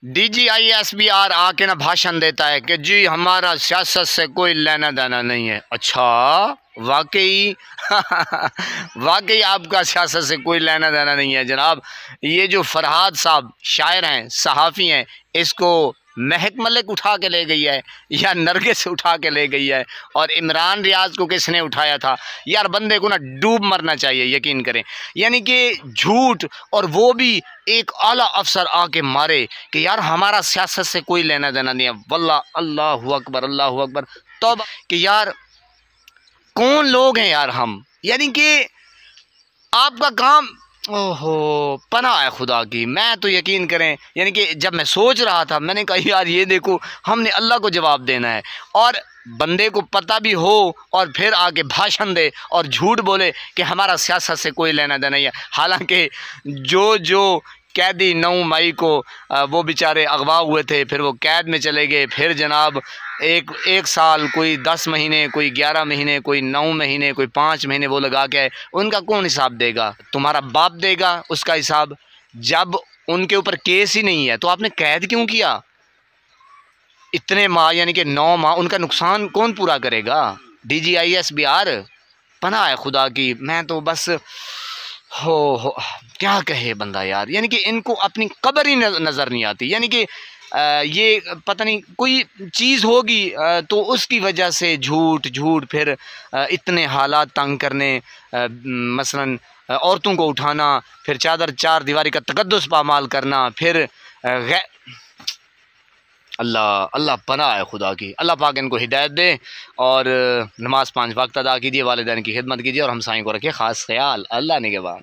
DGISBR آ کے نا بھاشن دیتا ہے کہ جی ہمارا سیاست سے کوئی لینا دینا نہیں ہے. اچھا واقعی واقعی آپ کا سیاست سے کوئی لینا دینا نہیں ہے جناب. یہ جو فرحاد صاحب شاعر ہیں، صحافی ہیں، اس کو مہک ملک اٹھا کے لے گئی ہے یا نرگس اٹھا کے لے گئی ہے، اور عمران ریاض کو کس نے اٹھایا تھا؟ یار بندے کو نا ڈوب مرنا چاہیے، یقین کریں. یعنی کہ جھوٹ، اور وہ بھی ایک اعلیٰ افسر آ کے مارے کہ یار ہمارا سیاست سے کوئی لینا دینا نہیں ہے. واللہ اللہ اکبر اللہ اکبر. توبہ کہ یار کون لوگ ہیں یار ہم. یعنی کہ آپ کا کام، اوہو پناہ ہے خدا کی. میں تو یقین کریں، یعنی کہ جب میں سوچ رہا تھا میں نے کہا یار یہ دیکھو ہم نے اللہ کو جواب دینا ہے، اور بندے کو پتہ بھی ہو اور پھر آگے بھاشن دے اور جھوٹ بولے کہ ہمارا سیاست سے کوئی لینا دینا نہیں ہے. حالانکہ جو قیدی 9 مئی کو وہ بیچارے اغوا ہوئے تھے، پھر وہ قید میں چلے گئے، پھر جناب ایک سال، کوئی 10 مہینے، کوئی 11 مہینے، کوئی 9 مہینے، کوئی 5 مہینے وہ لگا کے آئے. ان کا کون حساب دے گا؟ تمہارا باپ دے گا اس کا حساب. جب ان کے اوپر کیس ہی نہیں ہے تو آپ نے قید کیوں کیا اتنے ماہ؟ یعنی کہ 9 ماہ ان کا نقصان کون پورا کرے گا؟ DGISBR پناہ ہے خدا کی. میں تو بس ہو کیا کہے بندہ یار. یعنی کہ ان کو اپنی قبر ہی نظر نہیں آتی. یعنی کہ یہ پتہ نہیں کوئی چیز ہوگی تو اس کی وجہ سے جھوٹ پھر اتنے حالات تنگ کرنے، مثلا عورتوں کو اٹھانا، پھر چادر 4 دیواری کا تقدس پامال کرنا، پھر اللہ پناہ ہے خدا کی. اللہ پاک ان کو ہدایت دے، اور نماز 5 وقت ادا کیجیے، والدین کی خدمت کیجیے، اور ہمسائیں کو رکھے خاص خیال. اللہ نگہبان.